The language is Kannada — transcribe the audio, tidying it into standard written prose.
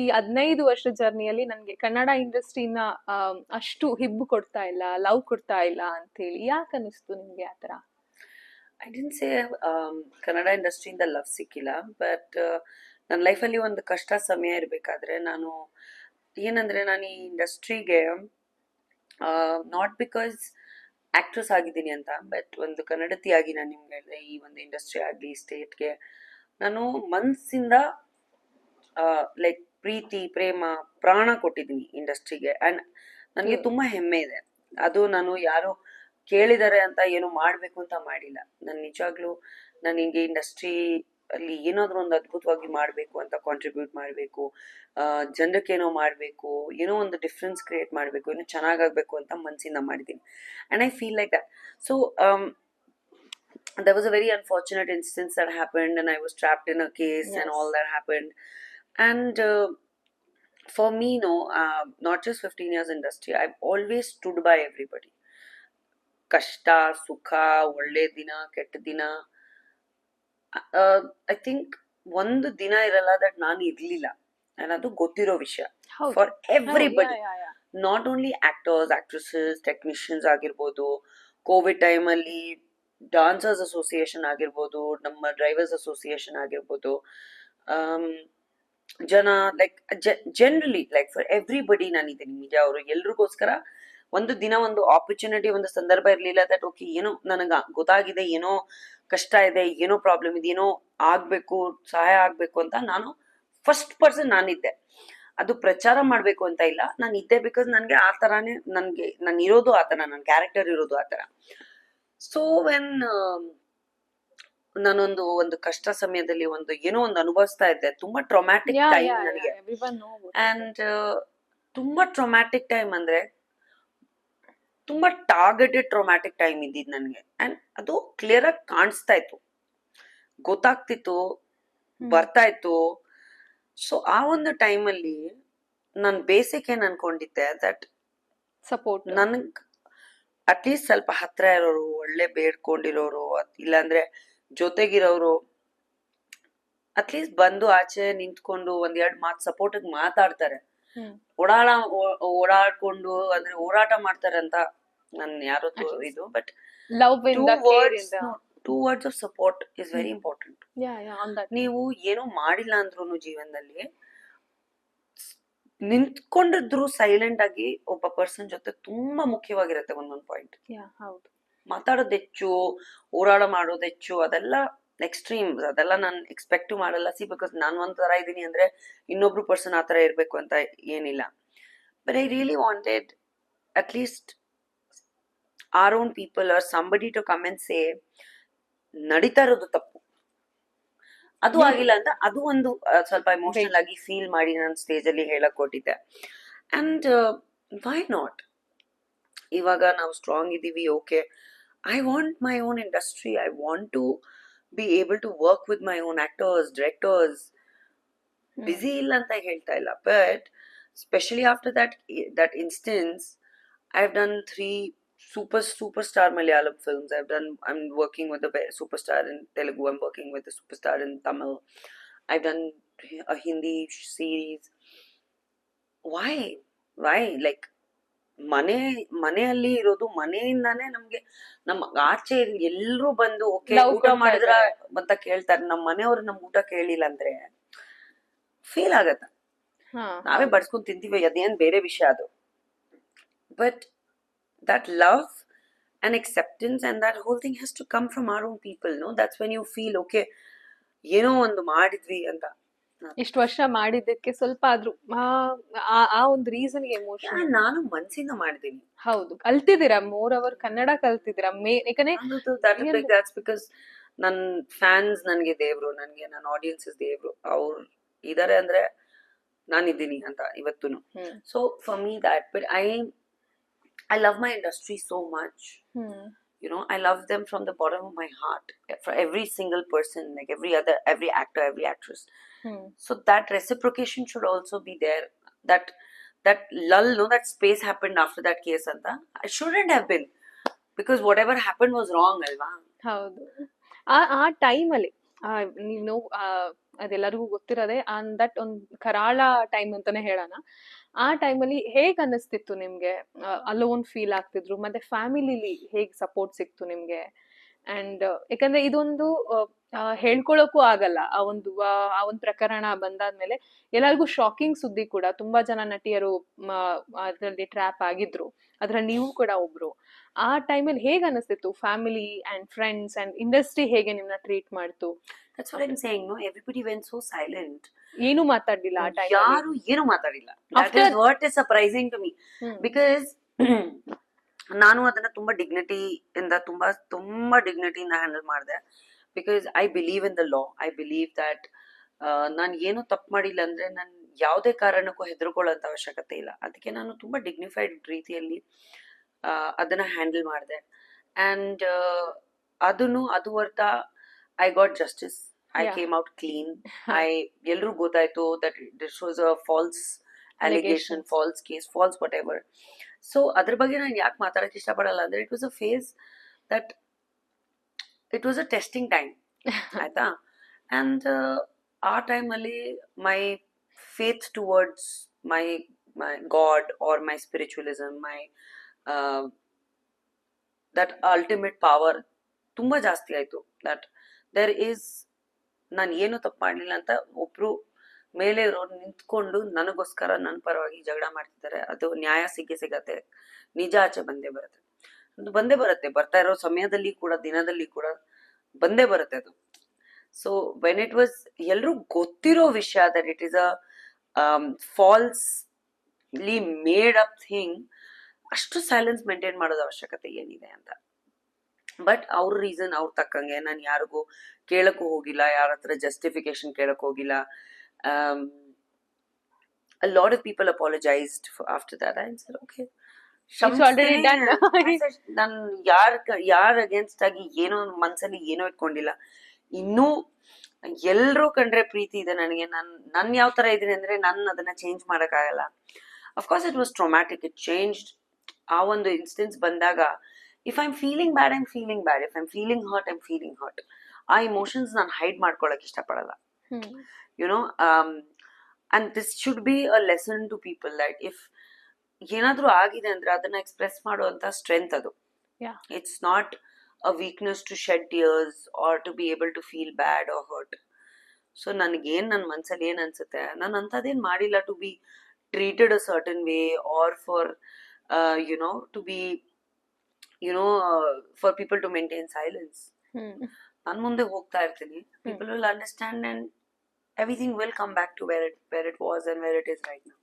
ಈ 15 ವರ್ಷ ಜರ್ನಿಯಲ್ಲಿ ನನ್ಗೆ ಕನ್ನಡ ಇಂಡಸ್ಟ್ರಿನ ಅಷ್ಟು ಹಿಬ್ಬು ಕೊಡ್ತಾ ಇಲ್ಲ, ಲವ್ ಕೊಡ್ತಾ ಇಲ್ಲ ಅಂತ ಹೇಳಿ ಯಾಕೆ ಅನಿಸ್ತು ನಿಮ್ಗೆ ಆತರ? ಐ ಡಿಂಟ್ ಸೇ ಕನ್ನಡ ಇಂಡಸ್ಟ್ರಿಯಿಂದ ಲವ್ ಸಿಕ್ಕಿಲ್ಲ, ಬಟ್ ನನ್ನ ಲೈಫಲ್ಲಿ ಒಂದು ಕಷ್ಟ ಸಮಯ ಇರಬೇಕಾದ್ರೆ ನಾನು ಏನಂದ್ರೆ ನಾನು ಈ ಇಂಡಸ್ಟ್ರಿಗೆ ನಾಟ್ ಬಿಕಾಸ್ ಆಕ್ಟ್ರೆಸ್ ಆಗಿದ್ದೀನಿ ಅಂತ, ಬಟ್ ಒಂದು ಕನ್ನಡತಿಯಾಗಿ ನಾನು ನಿಮ್ಗೆ ಹೇಳಿದೆ, ಈ ಒಂದು ಇಂಡಸ್ಟ್ರಿ ಆಗಲಿ ಸ್ಟೇಟ್ಗೆ ನಾನು ಮನಸ್ಸಿಂದ ಲೈಕ್ ಪ್ರೀತಿ ಪ್ರೇಮ ಪ್ರಾಣ ಕೊಟ್ಟಿದ್ದೀನಿ ಇಂಡಸ್ಟ್ರಿಗೆ. ಆ್ಯಂಡ್ ನನಗೆ ತುಂಬಾ ಹೆಮ್ಮೆ ಇದೆ. ಅದು ನಾನು ಯಾರೋ ಕೇಳಿದ್ದಾರೆ ಅಂತ ಏನೋ ಮಾಡಬೇಕು ಅಂತ ಮಾಡಿಲ್ಲ. ನಾನು ನಿಜವಾಗ್ಲೂ ನಾನು ಹಿಂಗೆ ಇಂಡಸ್ಟ್ರಿ ಅಲ್ಲಿ ಏನಾದರೂ ಒಂದು ಅದ್ಭುತವಾಗಿ ಮಾಡಬೇಕು ಅಂತ ಕಾಂಟ್ರಿಬ್ಯೂಟ್ ಮಾಡಬೇಕು, ಜನಕ್ಕೆ ಏನೋ ಮಾಡಬೇಕು, ಏನೋ ಒಂದು ಡಿಫ್ರೆನ್ಸ್ ಕ್ರಿಯೇಟ್ ಮಾಡಬೇಕು, ಏನೋ ಚೆನ್ನಾಗಾಗಬೇಕು ಅಂತ ಮನಸ್ಸಿಂದ ಮಾಡಿದ್ದೀನಿ. And I feel like that. So there was a very unfortunate instance that happened and I was trapped in a case. Yes. And all that happened. And for me, no, not just 15 years industry, I've always stood by everybody. ಕಷ್ಟ ಸುಖ ಒಳ್ಳೆ ದಿನ ಕೆಟ್ಟ ದಿನ, ಐ ಥಿಂಕ್ ಒಂದು ದಿನ ಇರಲ್ಲ ದಟ್ ನಾನು ಇರ್ಲಿಲ್ಲ, ಅದು ಗೊತ್ತಿರೋ ವಿಷಯ for everybody. Not only actors actresses technicians ಆಗಿರ್ಬೋದು, ಕೋವಿಡ್ ಟೈಮಲ್ಲಿ ಡಾನ್ಸರ್ಸ್ ಅಸೋಸಿಯೇಷನ್ ಆಗಿರ್ಬೋದು, ನಮ್ಮ ಡ್ರೈವರ್ಸ್ ಅಸೋಸಿಯೇಷನ್ ಆಗಿರ್ಬೋದು, ಜನ like generally like for everybody ನಾನಿದ್ದೀನಿ. ಮೀಡಿಯಾ ಅವರು ಎಲ್ರಿಗೋಸ್ಕರ ಒಂದು ದಿನ ಒಂದು ಆಪರ್ಚುನಿಟಿ ಒಂದು ಸಂದರ್ಭ ಇರಲಿಲ್ಲ ದಟ್ ಓಕೆ ಏನೋ ನನಗೆ ಗೊತ್ತಾಗಿದೆ, ಏನೋ ಕಷ್ಟ ಇದೆ, ಏನೋ ಪ್ರಾಬ್ಲಮ್ ಇದೆ, ಏನೋ ಆಗ್ಬೇಕು, ಸಹಾಯ ಆಗ್ಬೇಕು ಅಂತ ನಾನು ಫಸ್ಟ್ ಪರ್ಸನ್ ನಾನಿದ್ದೆ. ಅದು ಪ್ರಚಾರ ಮಾಡ್ಬೇಕು ಅಂತ ಇಲ್ಲ, ನಾನು ಇದ್ದೆ ಬಿಕಾಸ್ ನನಗೆ ಆ ತರಾನೇ, ನನಗೆ ನಾನು ಇರೋದು ಆ ತರ, ನನ್ನ ಕ್ಯಾರೆಕ್ಟರ್ ಇರೋದು ಆ ತರ. ಸೊ ವೆನ್ ನಾನೊಂದು ಒಂದು ಕಷ್ಟ ಸಮಯದಲ್ಲಿ ಒಂದು ಏನೋ ಒಂದು ಅನುಭವಿಸ್ತಾ ಇದ್ದೆ, ತುಂಬಾ ಟ್ರಾಮ್ಯಾಟಿಕ್ ಟೈಮ್ ನನಗೆ. ಅಂಡ್ ತುಂಬಾ ಟ್ರಾಮ್ಯಾಟಿಕ್ ಟೈಮ್ ಅಂದ್ರೆ ತುಂಬಾ ಟಾರ್ಗೆಟೆಡ್ ಟ್ರಾಮ್ಯಾಟಿಕ್ ಟೈಮ್ ಇದ್ದಿದ್ದು ನನಗೆ. ಅಂಡ್ ಅದು ಕ್ಲಿಯರ್ ಆಗಿ ಕಾಣಿಸ್ತಾ ಇತ್ತು, ಗೊತ್ತಾಗ್ತಿತ್ತು, ಬರ್ತಾ ಇತ್ತು. ಸೊ ಆ ಒಂದು ಟೈಮಲ್ಲಿ ನಾನು ಬೇಸಿಕ್ ಏನ್ ಅನ್ಕೊಂಡಿದ್ದೆ ದಟ್ ಸಪೋರ್ಟ್ ನನ್ಗ್ ಅಟ್ಲೀಸ್ಟ್ ಸ್ವಲ್ಪ ಹತ್ರ ಇರೋರು, ಒಳ್ಳೆ ಬೇಡ್ಕೊಂಡಿರೋರು, ಇಲ್ಲಾಂದ್ರೆ ಜೊತೆಗಿರೋರು ಅಟ್ಲೀಸ್ಟ್ ಬಂದು ಆಚೆ ನಿಂತ್ಕೊಂಡು ಒಂದೆರಡು ಮಾತು ಸಪೋರ್ಟ್ ಮಾತಾಡ್ತಾರೆ, ಓಡಾಡ್ಕೊಂಡು ಅಂದ್ರೆ ಹೋರಾಟ ಮಾಡ್ತಾರೆ ಅಂತ ನನ್ ಯಾರತ್ತು ಇದು. But two words of support is very important. ನೀವು ಏನೋ ಮಾಡಿಲ್ಲ ಅಂದ್ರೂ ಜೀವನದಲ್ಲಿ ನಿಂತ್ಕೊಂಡಿದ್ರು ಸೈಲೆಂಟ್ ಆಗಿ ಒಬ್ಬ ಪರ್ಸನ್ ಜೊತೆ ತುಂಬಾ ಮುಖ್ಯವಾಗಿರುತ್ತೆ. ಒಂದೊಂದು ಪಾಯಿಂಟ್ ಮಾತಾಡೋದು ಹೆಚ್ಚು, ಹೋರಾಟ ಮಾಡೋದು ಹೆಚ್ಚು, ಅದೆಲ್ಲ ಎಕ್ಸ್ಟ್ರೀಮ್, ಅದೆಲ್ಲ ನಾನು ಎಕ್ಸ್ಪೆಕ್ಟ್ ಮಾಡಲ್ಲ. ಸಿ ಬಿಕಾಸ್ ನಾನು ಒಂಥರ ಇದ್ದೀನಿ ಅಂದ್ರೆ ಇನ್ನೊಬ್ರು ಪರ್ಸನ್ ಆ ತರ ಇರ್ಬೇಕು ಅಂತ ಏನಿಲ್ಲ. But I really wanted at least our own people or somebody to come and say ನಡೀತಾ ಇರೋದು ತಪ್ಪು, ಅದು ಆಗಿಲ್ಲ ಅಂತ. ಅದು ಒಂದು ಸ್ವಲ್ಪ ಎಮೋಷನಲ್ ಆಗಿ ಫೀಲ್ ಮಾಡಿ ನಾನು ಸ್ಟೇಜ್ ಅಲ್ಲಿ ಹೇಳಕ್ ಕೊಟ್ಟಿದ್ದೆ. ಅಂಡ್ ವೈ ನಾಟ್, ಇವಾಗ ನಾವು ಸ್ಟ್ರಾಂಗ್ ಇದೀವಿ, okay, I want my own industry, I want to be able to work with my own actors directors. Busy ಇಲ್ಲ ಅಂತ ಹೇಳ್ತಾ ಇಲ್ಲ, but specially after that instance I've done 3 superstar Malayalam films. I'm working with a superstar in Telugu, I'm working with a superstar in Tamil, I've done a Hindi series. why like ಮನೆಯಲ್ಲಿ ಇರೋದು, ಮನೆಯಿಂದಾನೇ ನಮ್ಗೆ ನಮ್ಮ ಆಚೆ ಎಲ್ರು ಬಂದು ಓಕೆ ಊಟ ಮಾಡಿದ್ರ ಅಂತ ಕೇಳ್ತಾರೆ. ನಮ್ಮ ಮನೆಯವ್ರು ನಮ್ ಊಟ ಕೇಳಿಲ್ಲ ಅಂದ್ರೆ ಫೀಲ್ ಆಗತ್ತ. ನಾವೇ ಬಡ್ಸ್ಕೊಂಡ್ ತಿಂತೀವಿ, ಅದೇನ್ ಬೇರೆ ವಿಷಯ ಅದು. But that love and acceptance and that whole thing has to come from our own people, no? That's when you feel okay, ಏನೋ ಒಂದು ಮಾಡಿದ್ವಿ ಅಂತ. ಇಷ್ಟು ವರ್ಷ ಮಾಡಿದ್ದಕ್ಕೆ ಸ್ವಲ್ಪ ಆದ್ರೂ ಆ ಒಂದು ರೀಸನ್ ಗೆ ಎಮೋಷನ್ ನಾನು ಮನ್ಸಿಂದ ಮಾಡಿದ್ದೀನಿ. ಹೌದು, ಕಲ್ತಿದ್ದೀರಾ, ಮೋರ್ ಅವರ್ ಕನ್ನಡ ಕಲ್ತಿದ್ದೀರಾ. ಯಾಕಂದ್ರೆ that's because ನನ್ ಫ್ಯಾನ್ಸ್ ನನ್ಗೆ ದೇವ್ರು, ನನ್ಗೆ ನನ್ನ ಆಡಿಯನ್ಸ್ ದೇವ್ರು. ಅವ್ರು ಇದಾರೆ ಅಂದ್ರೆ ನಾನಿದ್ದೀನಿ ಅಂತ ಇವತ್ತೂನು. So for me that, but I love my industry so much. You know, I love them from the bottom of my heart, for every single person, like every actor, every actress. So that reciprocation should also be there. That lull, no, that space happened after that case anta, I shouldn't have been, because whatever happened was wrong alva. ಹೌದು, ಆ ಟೈಮ್ ಅಲ್ಲಿ ನೀನು ಅದೆಲ್ಲರಿಗೂ ಗೊತ್ತಿರೋದೆ. ಆನ್ ದಟ್ ಒಂದು ಕರಾಳ ಟೈಮ್ ಅಂತಾನೆ ಹೇಳೋಣ. ಆ ಟೈಮಲ್ಲಿ ಹೇಗ್ ಅನ್ನಿಸ್ತಿತ್ತು ನಿಮ್ಗೆ? ಅಲೋನ್ ಫೀಲ್ ಆಗ್ತಿದ್ರು, ಮತ್ತೆ ಫ್ಯಾಮಿಲಿಲಿ ಹೇಗ್ ಸಪೋರ್ಟ್ ಸಿಕ್ತು ನಿಮ್ಗೆ? ಅಂಡ್ ಯಾಕಂದ್ರೆ ಇದೊಂದು ಹೇಳ್ಕೊಳಕ್ಕೂ ಆಗಲ್ಲ. ಆ ಒಂದು ಪ್ರಕರಣ ಬಂದಾದ್ಮೇಲೆ ಎಲ್ಲರಿಗೂ ಶಾಕಿಂಗ್ ಸುದ್ದಿ ಕೂಡ. ತುಂಬಾ ಜನ ನಟಿಯರು ಅದರಲ್ಲಿ ಟ್ರ್ಯಾಪ್ ಆಗಿದ್ರು, ಅದ್ರಲ್ಲಿ ನೀವು ಕೂಡ ಒಬ್ರು. ಆ ಟೈಮಲ್ಲಿ ಹೇಗ್ ಅನಿಸ್ತಿತ್ತು? Family and friends and industry ಹೇಗೆ ನಿಮ್ನ ಟ್ರೀಟ್ ಮಾಡ್ತು? That's what I'm saying, no? Everybody went so silent. ಏನು ಮಾತಾಡ್ಲಿಲ್ಲ ಆ ಟೈಮಲ್ಲಿ? ಯಾರು ಏನು ಮಾತಾಡಿಲ್ಲ. That After- is what is surprising to me. Because ನಾನು ಅದನ್ನ ತುಂಬಾ ಡಿಗ್ನಿಟಿ ಇಂದ ತುಂಬಾ ಡಿಗ್ನಿಟಿಯಿಂದ ಹ್ಯಾಂಡಲ್ ಮಾಡಿದೆ. Because I believe in the law. I believe that ನಾನು ಏನು ತಪ್ಪು ಮಾಡಿಲ್ಲ ಅಂದ್ರೆ ನಾನು ಯಾವುದೇ ಕಾರಣಕ್ಕೂ ಹೆದರ್ಕೊಳ್ಳೋಂಥ ಅವಶ್ಯಕತೆ ಇಲ್ಲ. ಅದಕ್ಕೆ ನಾನು ತುಂಬಾ ಡಿಗ್ನಿಫೈಡ್ ರೀತಿಯಲ್ಲಿ ಅದನ್ನ ಹ್ಯಾಂಡಲ್ ಮಾಡಿದೆ. ಅಂಡ್ ಅದುವರ್ತ I got justice. I Yeah. Came out clean. ಎಲ್ರಿಗೂ ಗೊತ್ತಾಯ್ತು that this was a false allegation, false case, false whatever. So ಅದ್ರ ಬಗ್ಗೆ ನಾನು ಯಾಕೆ ಮಾತಾಡಕ್ಕೆ ಇಷ್ಟಪಡಲ್ಲ ಅಂದ್ರೆ it was a face that it was a testing time, ಆಯ್ತಾ? ಅಂಡ್ ಆ ಟೈಮಲ್ಲಿ my faith towards my god or my spiritualism, my that ultimate power ತುಂಬಾ ಜಾಸ್ತಿ ಆಯ್ತು. ದಟ್ ದೇರ್ ಈಸ್, ನಾನು ಏನು ತಪ್ಪು ಮಾಡಲಿಲ್ಲ ಅಂತ ಒಬ್ರು ಮೇಲೆ ಇರೋರು ನಿಂತ್ಕೊಂಡು ನನಗೋಸ್ಕರ ನನ್ನ ಪರವಾಗಿ ಜಗಳ ಮಾಡ್ತಿದ್ದಾರೆ. ಅದು ನ್ಯಾಯ ಸಿಗತ್ತೆ, ನಿಜ ಆಚೆ ಬಂದೇ ಬರುತ್ತೆ. ಅದು ಬಂದೇ ಬರುತ್ತೆ, ಬರ್ತಾ ಇರೋ ಸಮಯದಲ್ಲಿ ಕೂಡ, ದಿನದಲ್ಲಿ ಕೂಡ ಬಂದೇ ಬರುತ್ತೆ ಅದು. ಸೊ ವೆನ್ ಇಟ್ ವಾಸ್ ಎಲ್ರೂ ಗೊತ್ತಿರೋ ವಿಷಯ that it is a falsely made up thing, ಅಷ್ಟು ಸೈಲೆನ್ಸ್ ಮೇಂಟೈನ್ ಮಾಡೋದು ಅವಶ್ಯಕತೆ ಏನಿದೆ ಅಂತ. ಬಟ್ ಅವ್ರ ರೀಸನ್ ಅವ್ರ ತಕ್ಕಂಗೆ ನಾನು ಯಾರಿಗೂ ಕೇಳಕ್ಕೂ ಹೋಗಿಲ್ಲ, ಯಾರ ಹತ್ರ ಜಸ್ಟಿಫಿಕೇಶನ್ ಕೇಳಕ್ ಹೋಗಿಲ್ಲ. A lot of people apologized after that. I said, okay, It's already done. ನಾನು ಯಾರ ಅಗೇನ್ಸ್ಟ್ ಆಗಿ ಏನೋ ಮನ್ಸಲ್ಲಿ ಏನೋ ಇಟ್ಕೊಂಡಿಲ್ಲ. ಇನ್ನೂ ಎಲ್ರೂ ಕಂಡ್ರೆ ಪ್ರೀತಿ ಇದೆ ನನಗೆ. ನನ್ ಯಾವ ತರ ಇದೀನಿ ಅಂದ್ರೆ ನಾನು ಅದನ್ನ ಚೇಂಜ್ ಮಾಡಕ್ ಆಗಲ್ಲ. Of course it was traumatic, it changed. ಆ ಒಂದು ಇನ್ಸ್ಟೆನ್ಸ್ ಬಂದಾಗ if I am feeling bad, I am feeling bad. If I am feeling hurt, I am feeling hurt. ಆ ಇಮೋಷನ್ಸ್ ನಾನು ಹೈಡ್ ಮಾಡ್ಕೊಳಕ್ ಇಷ್ಟಪಡಲ್ಲ. You know, and this should be a lesson to people that if ಏನಾದ್ರೂ ಆಗಿದೆ ಅಂದ್ರೆ ಅದನ್ನ ಎಕ್ಸ್ಪ್ರೆಸ್ ಮಾಡುವಂತ ಸ್ಟ್ರೆಂತ್ ಅದು. It's not a weakness to shed tears or to be able to feel bad or hurt. So ನನಗೇನ್ ನನ್ನ ಮನ್ಸಲ್ಲಿ ಏನ್ ಅನ್ಸುತ್ತೆ, ನಾನು ಅಂತದೇನ್ ಮಾಡಿಲ್ಲ to be treated a certain way or for to be for people to maintain silence. ನಾನು ಮುಂದೆ ಹೋಗ್ತಾ ಇರ್ತೀನಿ. People will understand and everything will come back to where it was and where it is right now.